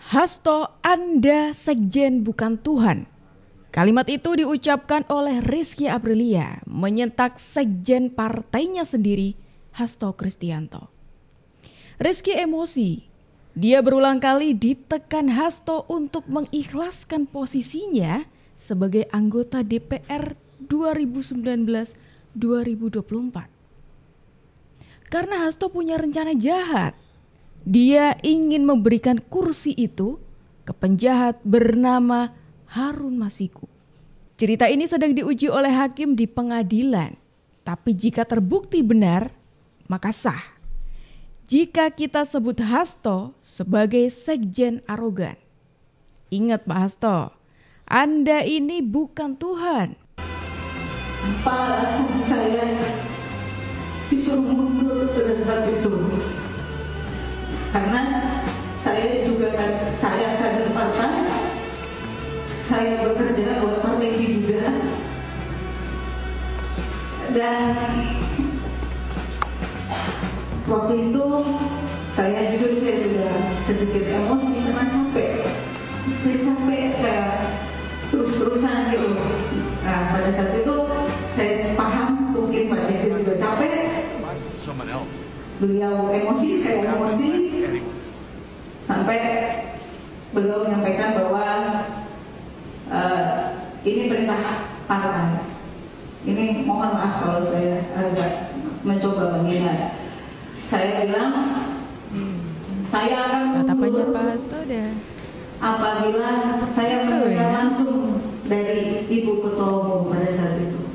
Hasto, Anda sekjen bukan Tuhan. Kalimat itu diucapkan oleh Rizky Aprilia menyentak sekjen partainya sendiri, Hasto Kristianto. Rizky emosi. Dia berulang kali ditekan Hasto untuk mengikhlaskan posisinya sebagai anggota DPR 2019-2024. Karena Hasto punya rencana jahat. Dia ingin memberikan kursi itu ke penjahat bernama Harun Masiku. Cerita ini sedang diuji oleh hakim di pengadilan. Tapi jika terbukti benar, maka sah. Jika kita sebut Hasto sebagai sekjen arogan. Ingat Pak Hasto, Anda ini bukan Tuhan. Apa alasan saya disuruh mundur pada saat itu? Karena saya juga kader partai, saya bekerja buat partai juga, dan waktu itu saya sudah sedikit emosi karena capek. Saya terus-terusan gitu. Nah, pada saat itu saya paham mungkin Pak Sekjen juga capek. Beliau emosi, saya emosi, sampai beliau menyampaikan bahwa ini perintah partai. Ini mohon maaf kalau saya agak mencoba mengingat. Saya bilang, saya akan mundur apabila saya mendengar langsung dari Ibu Ketua Umum pada saat itu.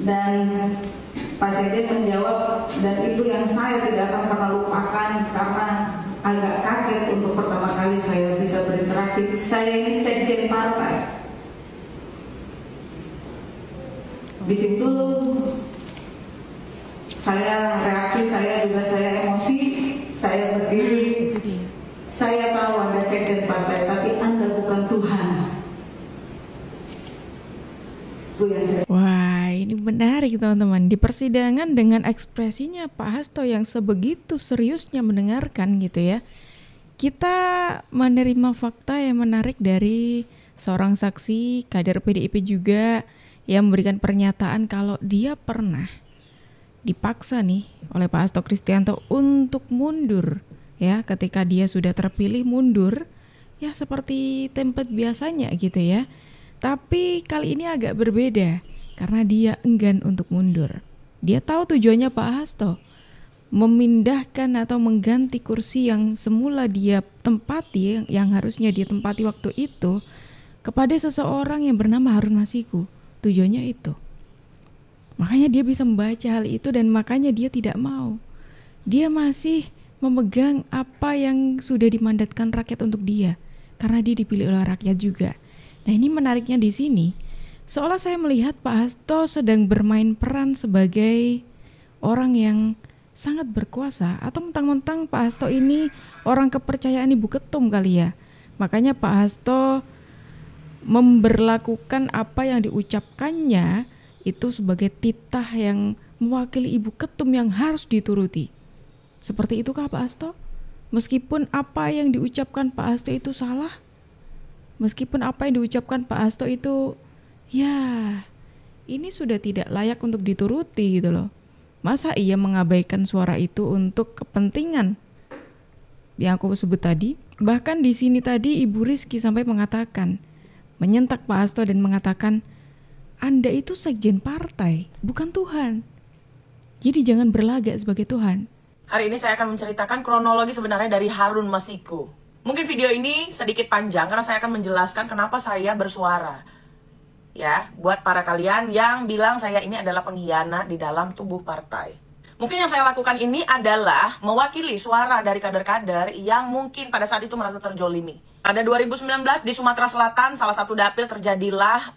Dan Pak Sekjen menjawab, dan itu yang saya tidak akan pernah lupakan karena agak kaget untuk pertama kali saya bisa berinteraksi. Saya ini sekjen partai. Di situ reaksi saya emosi, saya berdiri. Saya tahu Anda sekjen partai, tapi Anda bukan Tuhan. Wah, ini menarik teman-teman. Di persidangan dengan ekspresinya Pak Hasto yang sebegitu seriusnya mendengarkan gitu ya. Kita menerima fakta yang menarik dari seorang saksi kader PDIP juga yang memberikan pernyataan kalau dia pernah dipaksa nih oleh Pak Hasto Kristianto untuk mundur ya, ketika dia sudah terpilih mundur ya seperti template biasanya gitu ya. Tapi kali ini agak berbeda karena dia enggan untuk mundur. Dia tahu tujuannya Pak Hasto memindahkan atau mengganti kursi yang semula dia tempati, yang harusnya dia tempati waktu itu, kepada seseorang yang bernama Harun Masiku. Tujuannya itu. Makanya dia bisa membaca hal itu dan makanya dia tidak mau. Dia masih memegang apa yang sudah dimandatkan rakyat untuk dia, karena dia dipilih oleh rakyat juga. Nah, ini menariknya di sini. Seolah saya melihat Pak Hasto sedang bermain peran sebagai orang yang sangat berkuasa, atau mentang-mentang Pak Hasto ini orang kepercayaan Ibu Ketum kali ya. Makanya Pak Hasto memberlakukan apa yang diucapkannya itu sebagai titah yang mewakili Ibu Ketum yang harus dituruti. Seperti itukah Pak Hasto? Meskipun apa yang diucapkan Pak Hasto itu salah, meskipun apa yang diucapkan Pak Hasto itu ya ini sudah tidak layak untuk dituruti gitu loh. Masa ia mengabaikan suara itu untuk kepentingan yang aku sebut tadi? Bahkan di sini tadi Ibu Rizky sampai mengatakan, menyentak Pak Hasto dan mengatakan, Anda itu sekjen partai, bukan Tuhan. Jadi jangan berlagak sebagai Tuhan. Hari ini saya akan menceritakan kronologi sebenarnya dari Harun Masiku. Mungkin video ini sedikit panjang karena saya akan menjelaskan kenapa saya bersuara. Ya, buat para kalian yang bilang saya ini adalah pengkhianat di dalam tubuh partai. Mungkin yang saya lakukan ini adalah mewakili suara dari kader-kader yang mungkin pada saat itu merasa terjolimi. Pada 2019 di Sumatera Selatan, salah satu dapil terjadilah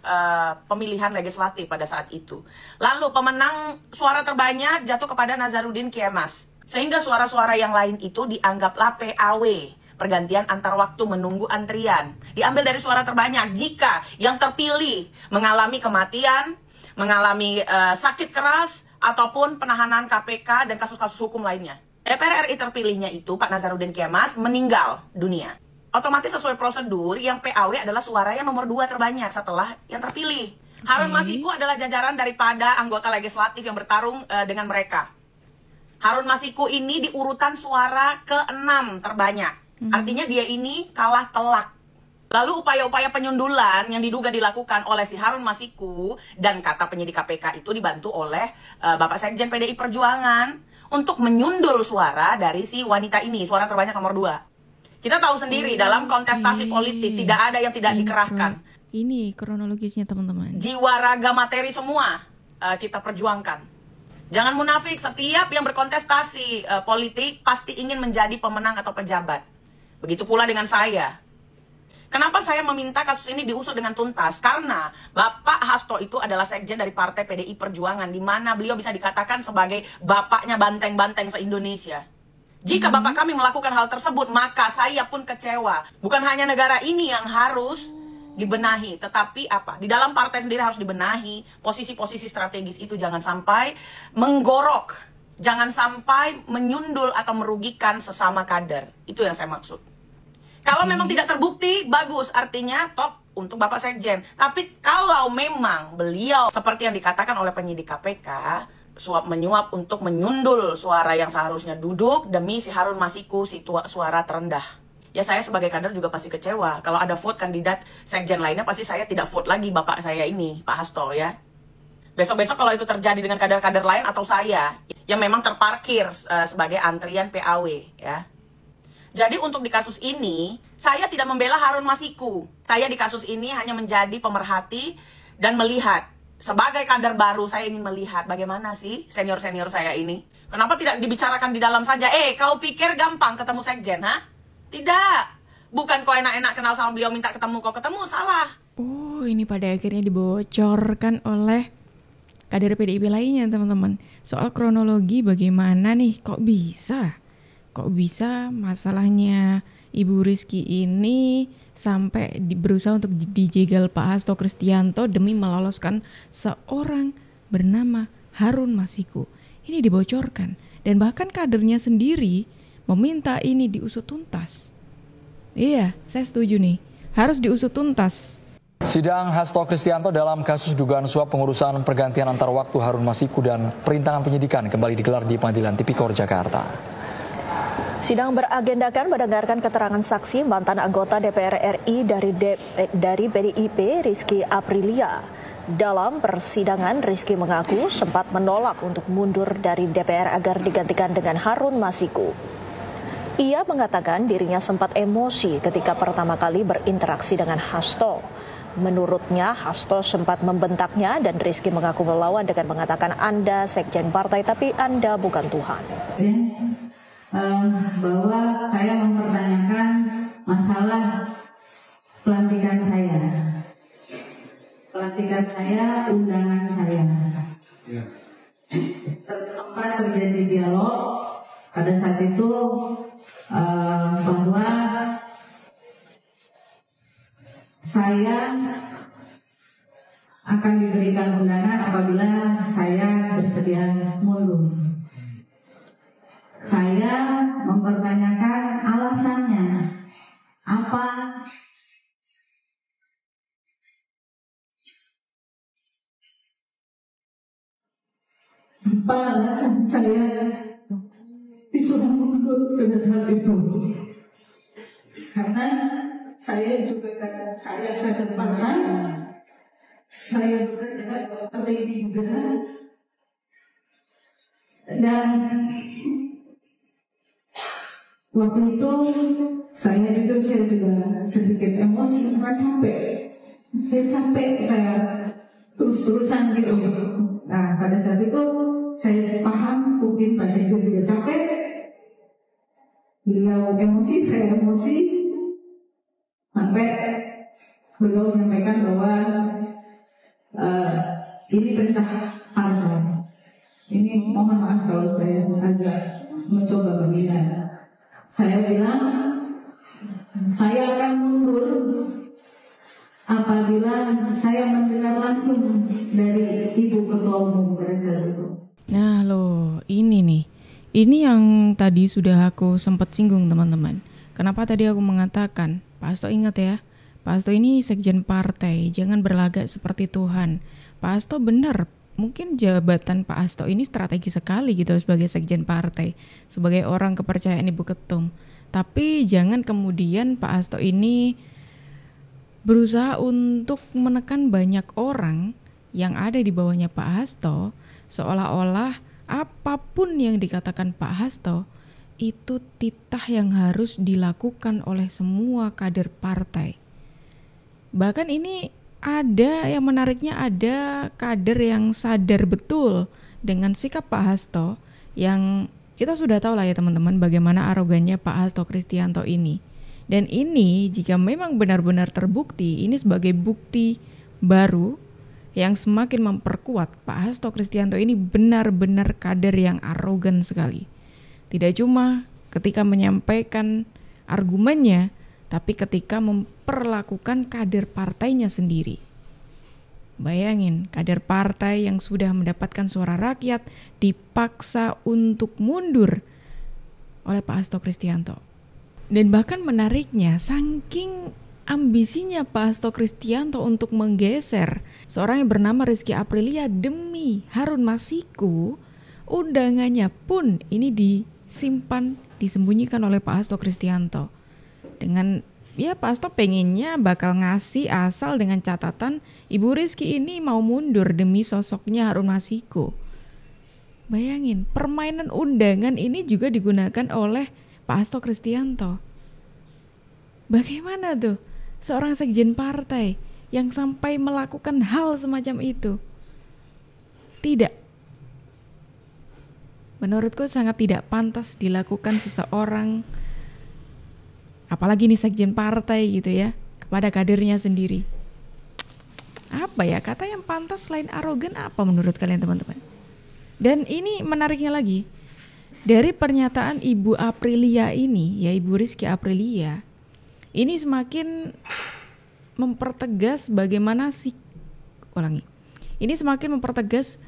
pemilihan legislatif pada saat itu. Lalu pemenang suara terbanyak jatuh kepada Nazarudin Kemas. Sehingga suara-suara yang lain itu dianggaplah PAW. Pergantian antar waktu menunggu antrian. Diambil dari suara terbanyak jika yang terpilih mengalami kematian, mengalami sakit keras, ataupun penahanan KPK dan kasus-kasus hukum lainnya. DPR RI terpilihnya itu Pak Nazarudin Kemas meninggal dunia. Otomatis sesuai prosedur yang PAW adalah suara yang nomor 2 terbanyak setelah yang terpilih. Harun Masiku adalah jajaran daripada anggota legislatif yang bertarung dengan mereka. Harun Masiku ini di urutan suara ke-6 terbanyak. Artinya dia ini kalah telak. Lalu upaya-upaya penyundulan yang diduga dilakukan oleh si Harun Masiku dan kata penyidik KPK itu dibantu oleh Bapak Sekjen PDI Perjuangan untuk menyundul suara dari si wanita ini, suara terbanyak nomor 2. Kita tahu sendiri dalam kontestasi politik tidak ada yang tidak dikerahkan. Ini kronologisnya teman-teman. Jiwa raga materi semua kita perjuangkan. Jangan munafik, setiap yang berkontestasi politik pasti ingin menjadi pemenang atau pejabat. Begitu pula dengan saya. Kenapa saya meminta kasus ini diusut dengan tuntas? Karena Bapak Hasto itu adalah sekjen dari Partai PDI Perjuangan, di mana beliau bisa dikatakan sebagai bapaknya banteng-banteng se-Indonesia. Jika Bapak kami melakukan hal tersebut, maka saya pun kecewa. Bukan hanya negara ini yang harus dibenahi, tetapi apa? Di dalam partai sendiri harus dibenahi. Posisi-posisi strategis itu jangan sampai menggorok, jangan sampai menyundul atau merugikan sesama kader. Itu yang saya maksud. Kalau memang tidak terbukti, bagus. Artinya top untuk Bapak Sekjen. Tapi kalau memang beliau, seperti yang dikatakan oleh penyidik KPK, suap-menyuap untuk menyundul suara yang seharusnya duduk demi si Harun Masiku, si suara terendah. Ya saya sebagai kader juga pasti kecewa. Kalau ada vote kandidat Sekjen lainnya, pasti saya tidak vote lagi Bapak saya ini, Pak Hasto ya. Besok-besok kalau itu terjadi dengan kader-kader lain atau saya, yang memang terparkir sebagai antrian PAW ya. Jadi untuk di kasus ini, saya tidak membela Harun Masiku. Saya di kasus ini hanya menjadi pemerhati dan melihat. Sebagai kader baru, saya ingin melihat bagaimana sih senior-senior saya ini. Kenapa tidak dibicarakan di dalam saja? Kau pikir gampang ketemu sekjen, ha? Tidak. Bukan kau enak-enak kenal sama beliau minta ketemu, kau ketemu, salah. Oh, ini pada akhirnya dibocorkan oleh kader PDIP lainnya, teman-teman. Soal kronologi bagaimana nih, kok bisa? Kok bisa masalahnya Ibu Rizky ini sampai berusaha untuk dijegal Pak Hasto Kristianto demi meloloskan seorang bernama Harun Masiku. Ini dibocorkan dan bahkan kadernya sendiri meminta ini diusut tuntas. Iya, saya setuju nih. Harus diusut tuntas. Sidang Hasto Kristianto dalam kasus dugaan suap pengurusan pergantian antar waktu Harun Masiku dan perintangan penyidikan kembali digelar di Pengadilan Tipikor Jakarta. Sidang beragendakan mendengarkan keterangan saksi mantan anggota DPR RI dari PDIP Rizky Aprilia. Dalam persidangan, Rizky mengaku sempat menolak untuk mundur dari DPR agar digantikan dengan Harun Masiku. Ia mengatakan dirinya sempat emosi ketika pertama kali berinteraksi dengan Hasto. Menurutnya, Hasto sempat membentaknya dan Rizky mengaku melawan dengan mengatakan Anda sekjen partai tapi Anda bukan Tuhan. Bahwa saya mempertanyakan masalah pelantikan saya, undangan saya. Sempat terjadi dialog pada saat itu bahwa saya akan diberikan undangan apabila saya bersedia mundur. Saya mempertanyakan alasannya apa. Apa alasan saya disuruh mundur pada saat itu? Karena saya juga saya partai, saya juga partai juga, dan waktu itu saya sudah sedikit emosi karena capek, saya terus-terusan gitu. Nah pada saat itu saya paham mungkin Pak Sekjen juga capek, beliau emosi, saya emosi, sampai beliau menyampaikan bahwa ini perintah partai. Ini mohon maaf kalau saya agak mencoba menghina. Saya bilang, saya akan mundur apabila saya mendengar langsung dari Ibu Ketua Umum pada saat itu. Nah loh, ini nih. Ini yang tadi sudah aku sempat singgung teman-teman. Kenapa tadi aku mengatakan, Pak Hasto ingat ya, Pak Hasto ini sekjen partai, jangan berlagak seperti Tuhan. Pak Hasto benar, mungkin jabatan Pak Hasto ini strategi sekali gitu sebagai sekjen partai, sebagai orang kepercayaan Ibu Ketum. Tapi jangan kemudian Pak Hasto ini berusaha untuk menekan banyak orang yang ada di bawahnya Pak Hasto, seolah-olah apapun yang dikatakan Pak Hasto itu titah yang harus dilakukan oleh semua kader partai. Bahkan ini ada yang menariknya, ada kader yang sadar betul dengan sikap Pak Hasto, yang kita sudah tahu lah ya teman-teman bagaimana arogannya Pak Hasto Kristianto ini. Dan ini jika memang benar-benar terbukti, ini sebagai bukti baru yang semakin memperkuat Pak Hasto Kristianto ini benar-benar kader yang arogan sekali. Tidak cuma ketika menyampaikan argumennya, tapi ketika memperlakukan kader partainya sendiri. Bayangin, kader partai yang sudah mendapatkan suara rakyat dipaksa untuk mundur oleh Pak Hasto Kristianto. Dan bahkan menariknya, saking ambisinya Pak Hasto Kristianto untuk menggeser seorang yang bernama Rizky Aprilia demi Harun Masiku, undangannya pun ini disimpan, disembunyikan oleh Pak Hasto Kristianto. Dengan ya Pak Hasto pengennya bakal ngasih asal dengan catatan Ibu Rizky ini mau mundur demi sosoknya Harun Masiku. Bayangin, permainan undangan ini juga digunakan oleh Pak Hasto Kristianto. Bagaimana tuh seorang sekjen partai yang sampai melakukan hal semacam itu? Tidak. Menurutku sangat tidak pantas dilakukan seseorang, apalagi nih sekjen partai gitu ya, kepada kadernya sendiri. Apa ya kata yang pantas selain arogan, apa menurut kalian teman-teman? Dan ini menariknya lagi, dari pernyataan Ibu Aprilia ini, ya Ibu Rizky Aprilia, ini semakin mempertegas bagaimana ini semakin mempertegas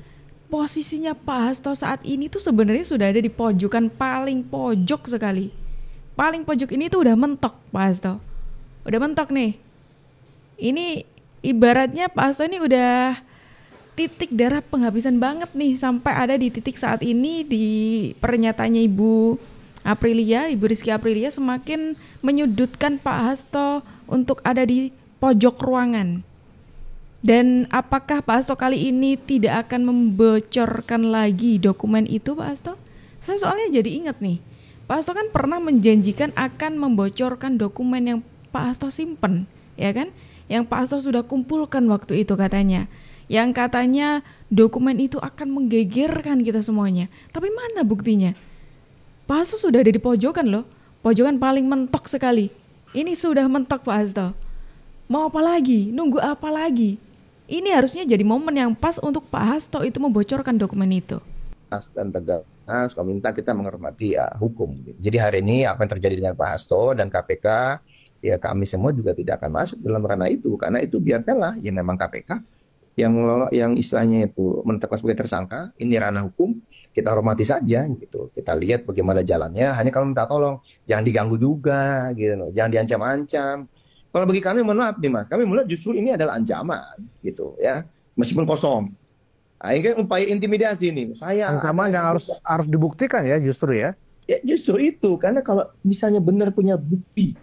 posisinya Pak Hasto saat ini tuh sebenarnya sudah ada di pojokan paling pojok sekali. Paling pojok ini tuh udah mentok Pak Hasto. Udah mentok nih. Ini ibaratnya Pak Hasto ini udah titik darah penghabisan banget nih, sampai ada di titik saat ini di pernyataannya Ibu Aprilia, Ibu Rizky Aprilia semakin menyudutkan Pak Hasto untuk ada di pojok ruangan. Dan apakah Pak Hasto kali ini tidak akan membocorkan lagi dokumen itu Pak Hasto? Saya soalnya jadi ingat nih, Pak Hasto kan pernah menjanjikan akan membocorkan dokumen yang Pak Hasto simpen, ya kan? Yang Pak Hasto sudah kumpulkan waktu itu katanya. Yang katanya dokumen itu akan menggegerkan kita semuanya. Tapi mana buktinya? Pak Hasto sudah ada di pojokan loh. Pojokan paling mentok sekali. Ini sudah mentok Pak Hasto. Mau apa lagi? Nunggu apa lagi? Ini harusnya jadi momen yang pas untuk Pak Hasto itu membocorkan dokumen itu. Dan tegas, kami minta kita menghormati ya hukum. Jadi hari ini apa yang terjadi dengan Pak Hasto dan KPK, ya kami semua juga tidak akan masuk dalam ranah itu. Karena itu biarkanlah, ya memang KPK yang istilahnya itu menetapkan sebagai tersangka, ini ranah hukum, kita hormati saja gitu. Kita lihat bagaimana jalannya. Hanya kalau minta tolong jangan diganggu juga gitu loh. Jangan diancam-ancam. Kalau bagi kami mohon maaf nih Mas, kami melihat justru ini adalah ancaman gitu ya. Meskipun kosong. Nah, ini kan upaya intimidasi nih. Ancaman yang harus dibuktikan ya justru ya. Ya justru itu, karena kalau misalnya benar punya bukti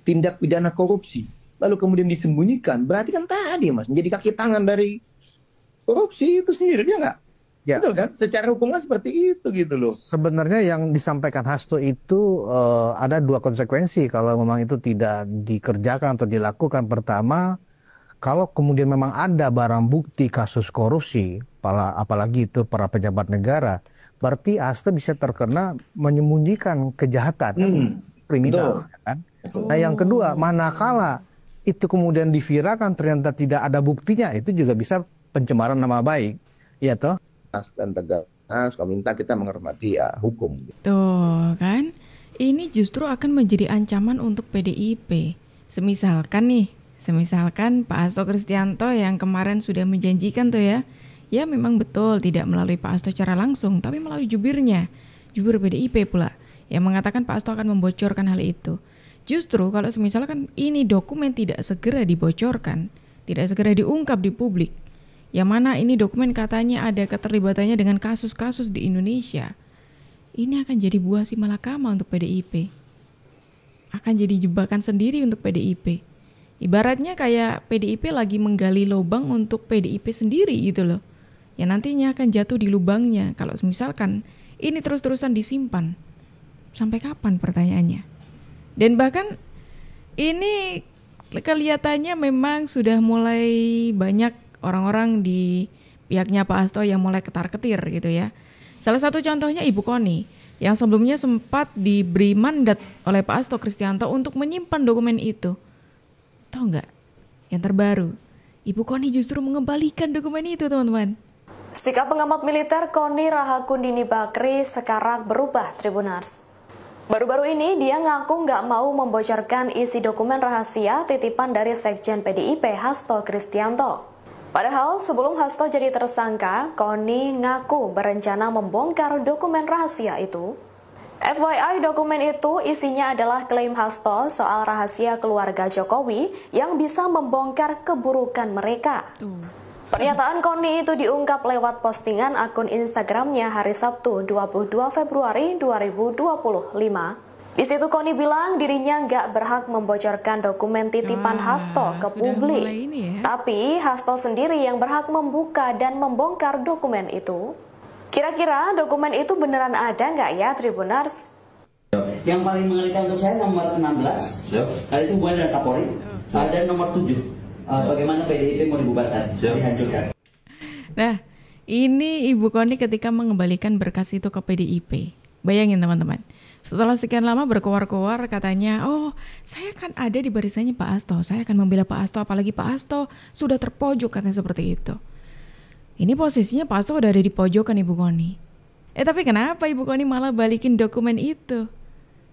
tindak pidana korupsi, lalu kemudian disembunyikan, berarti kan tadi Mas menjadi kaki tangan dari korupsi itu sendiri, ya nggak? Ya. Betul kan? Secara hukum kan seperti itu gitu loh. Sebenarnya yang disampaikan Hasto itu ada dua konsekuensi kalau memang itu tidak dikerjakan atau dilakukan. Pertama, kalau kemudian memang ada barang bukti kasus korupsi, apalagi itu para pejabat negara, berarti Hasto bisa terkena menyembunyikan kejahatan kriminal. Kan? Nah yang kedua, manakala itu kemudian diviralkan ternyata tidak ada buktinya, itu juga bisa pencemaran nama baik, ya toh? Dan tegas, kami minta kita menghormati ya hukum. Tuh kan, ini justru akan menjadi ancaman untuk PDIP. Semisalkan Pak Hasto Kristianto yang kemarin sudah menjanjikan tuh ya memang betul tidak melalui Pak Hasto secara langsung, tapi melalui jubirnya. jubir PDIP pula, yang mengatakan Pak Hasto akan membocorkan hal itu. Justru kalau misalkan ini dokumen tidak segera dibocorkan, tidak segera diungkap di publik, yang mana ini dokumen katanya ada keterlibatannya dengan kasus-kasus di Indonesia, ini akan jadi buah si malakama untuk PDIP. Akan jadi jebakan sendiri untuk PDIP. Ibaratnya kayak PDIP lagi menggali lubang untuk PDIP sendiri gitu loh. Yang nantinya akan jatuh di lubangnya kalau misalkan ini terus-terusan disimpan. Sampai kapan pertanyaannya? Dan bahkan ini kelihatannya memang sudah mulai banyak orang-orang di pihaknya Pak Hasto yang mulai ketar-ketir gitu ya. Salah satu contohnya Ibu Koni yang sebelumnya sempat diberi mandat oleh Pak Hasto Kristianto untuk menyimpan dokumen itu. Tahu nggak? Yang terbaru, Ibu Koni justru mengembalikan dokumen itu, teman-teman. Sikap pengamat militer Koni Rahakundini Bakri sekarang berubah, Tribuners. Baru-baru ini dia ngaku nggak mau membocorkan isi dokumen rahasia titipan dari Sekjen PDIP Hasto Kristianto. Padahal sebelum Hasto jadi tersangka, Koni ngaku berencana membongkar dokumen rahasia itu. FYI, dokumen itu isinya adalah klaim Hasto soal rahasia keluarga Jokowi yang bisa membongkar keburukan mereka. Pernyataan Koni itu diungkap lewat postingan akun Instagramnya hari Sabtu 22 Februari 2025. Di situ Koni bilang dirinya nggak berhak membocorkan dokumen titipan Hasto ke publik. Tapi Hasto sendiri yang berhak membuka dan membongkar dokumen itu. Kira-kira dokumen itu beneran ada nggak ya, Tribuners? Yang paling mengerikan untuk saya nomor 16, kali itu bukan dari Kapolri, dan nomor 7, bagaimana PDIP mau dibubarkan, dihancurkan. Nah, ini Ibu Koni ketika mengembalikan berkas itu ke PDIP. Bayangin teman-teman, setelah sekian lama berkoar-koar katanya, oh saya kan ada di barisannya Pak Hasto, saya akan membela Pak Hasto, apalagi Pak Hasto sudah terpojok, katanya seperti itu. Ini posisinya Pak Hasto udah ada di pojokan Ibu Koni. Tapi kenapa Ibu Koni malah balikin dokumen itu?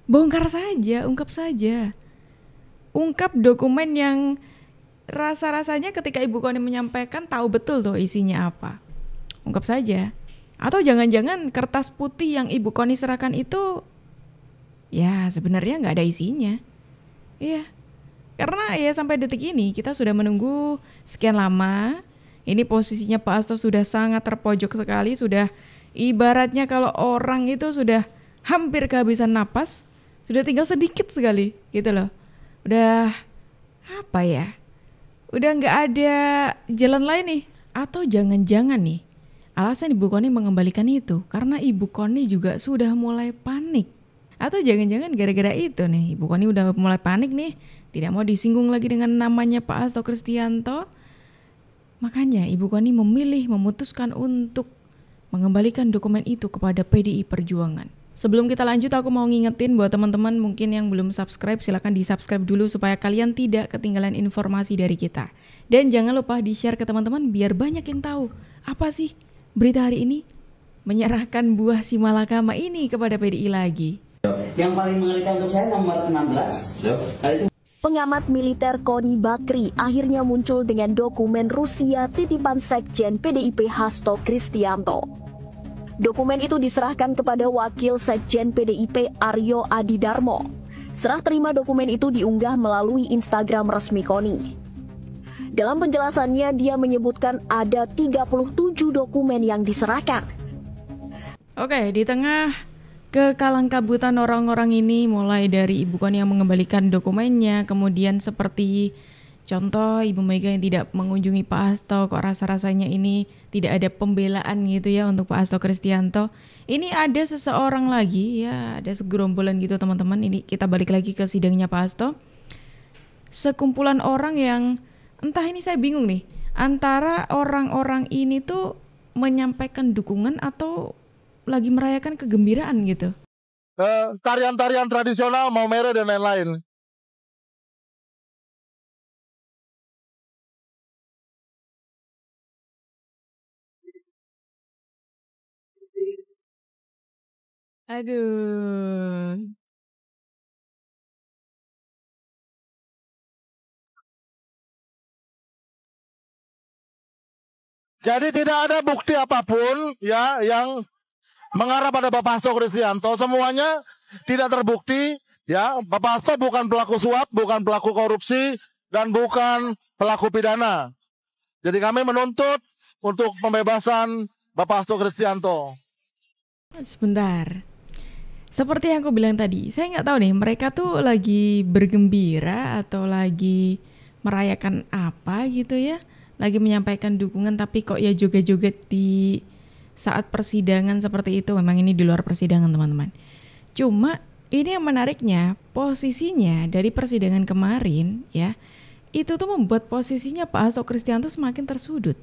Bongkar saja, ungkap saja. Ungkap dokumen yang rasa-rasanya ketika Ibu Koni menyampaikan tahu betul tuh isinya apa. Ungkap saja. Atau jangan-jangan kertas putih yang Ibu Koni serahkan itu ya sebenarnya nggak ada isinya. Iya. Karena ya sampai detik ini kita sudah menunggu sekian lama. Ini posisinya Pak Hasto sudah sangat terpojok sekali, sudah ibaratnya kalau orang itu sudah hampir kehabisan napas, sudah tinggal sedikit sekali gitu loh. Udah apa ya? Udah nggak ada jalan lain nih. Atau jangan-jangan nih alasan Ibu Koni mengembalikan itu karena Ibu Koni juga sudah mulai panik. Atau jangan-jangan gara-gara itu nih Ibu Koni udah mulai panik nih, tidak mau disinggung lagi dengan namanya Pak Hasto Kristianto. Makanya Ibu Koni memutuskan untuk mengembalikan dokumen itu kepada PDI Perjuangan. Sebelum kita lanjut, aku mau ngingetin buat teman-teman mungkin yang belum subscribe, silakan di-subscribe dulu supaya kalian tidak ketinggalan informasi dari kita. Dan jangan lupa di-share ke teman-teman biar banyak yang tahu apa sih berita hari ini menyerahkan buah si malakama ini kepada PDI lagi. Yang paling mengerikan untuk saya nomor 16, kali itu Pengamat militer Koni Bakri akhirnya muncul dengan dokumen Rusia titipan Sekjen PDIP Hasto Kristianto. Dokumen itu diserahkan kepada Wakil Sekjen PDIP Aryo Adidarmo. Serah terima dokumen itu diunggah melalui Instagram resmi Koni. Dalam penjelasannya, dia menyebutkan ada 37 dokumen yang diserahkan. Oke, di tengah kekalangkabutan orang-orang ini, mulai dari Ibu Koni yang mengembalikan dokumennya, kemudian seperti contoh Ibu Mega yang tidak mengunjungi Pak Hasto, kok rasa-rasanya ini tidak ada pembelaan gitu ya untuk Pak Hasto Kristianto. Ini ada seseorang lagi ya, ada segerombolan gitu teman-teman. Ini kita balik lagi ke sidangnya Pak Hasto. Sekumpulan orang yang entah ini saya bingung nih, antara orang-orang ini tuh menyampaikan dukungan atau lagi merayakan kegembiraan gitu. Tarian-tarian tradisional, mau mere dan lain-lain. Aduh. Jadi tidak ada bukti apapun ya yang mengarah pada Bapak Hasto Kristianto, semuanya tidak terbukti. Ya, Bapak Hasto bukan pelaku suap, bukan pelaku korupsi, dan bukan pelaku pidana. Jadi kami menuntut untuk pembebasan Bapak Hasto Kristianto. Sebentar. Seperti yang aku bilang tadi, saya nggak tahu nih mereka tuh lagi bergembira atau lagi merayakan apa gitu ya. Lagi menyampaikan dukungan tapi kok ya joget-joget di saat persidangan seperti itu. Memang ini di luar persidangan teman-teman. Cuma ini yang menariknya, posisinya dari persidangan kemarin ya, itu tuh membuat posisinya Pak Hasto Kristianto semakin tersudut.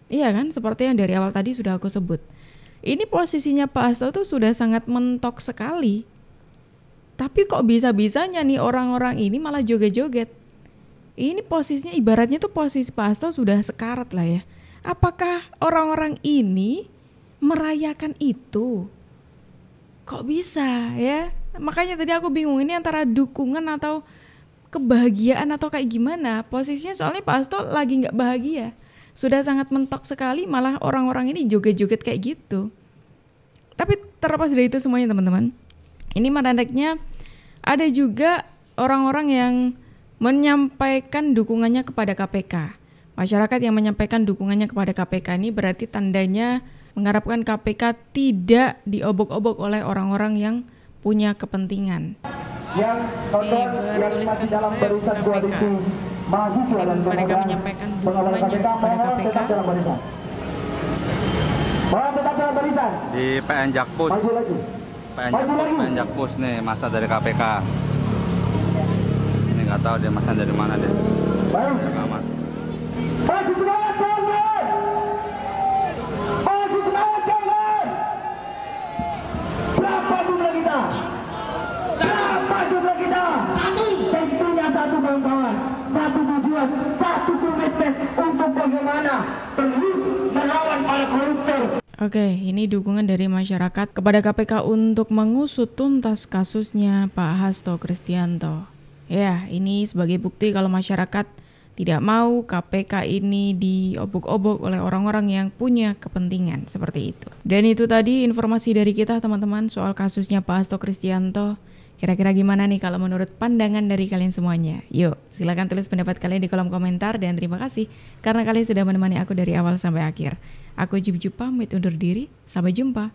Iya kan, seperti yang dari awal tadi sudah aku sebut. Ini posisinya Pak Hasto tuh sudah sangat mentok sekali. Tapi kok bisa-bisanya nih orang-orang ini malah joget-joget. Ini posisinya ibaratnya tuh posisi Pak Hasto sudah sekarat lah ya. Apakah orang-orang ini merayakan itu? Kok bisa ya? Makanya tadi aku bingung ini antara dukungan atau kebahagiaan atau kayak gimana. Posisinya soalnya Pak Hasto lagi gak bahagia. Sudah sangat mentok sekali malah orang-orang ini joget-joget kayak gitu. Tapi terlepas dari itu semuanya teman-teman. Ini menariknya ada juga orang-orang yang menyampaikan dukungannya kepada KPK. Masyarakat yang menyampaikan dukungannya kepada KPK ini berarti tandanya mengharapkan KPK tidak diobok-obok oleh orang-orang yang punya kepentingan. Yang bertuliskan save KPK. Dan mereka menyampaikan dukungannya kepada KPK. Di PN Jakpus. PN Jakpus nih masa dari KPK. Ini nggak tahu dia masa dari mana deh. Mas. Masih semangat kawan! Masih semangat kawan! Berapa jumlah kita? Berapa jumlah kita? Satu. Tentunya satu kawan-kawan. Satu tujuan, satu komitmen untuk bagaimana terus melawan para koruptor. Oke, ini dukungan dari masyarakat kepada KPK untuk mengusut tuntas kasusnya Pak Hasto Kristianto. Ya, ini sebagai bukti kalau masyarakat tidak mau KPK ini diobok-obok oleh orang-orang yang punya kepentingan seperti itu. Dan itu tadi informasi dari kita teman-teman soal kasusnya Pak Hasto Kristianto. Kira-kira gimana nih kalau menurut pandangan dari kalian semuanya? Yuk, silakan tulis pendapat kalian di kolom komentar dan terima kasih karena kalian sudah menemani aku dari awal sampai akhir. Aku Jup pamit undur diri, sampai jumpa.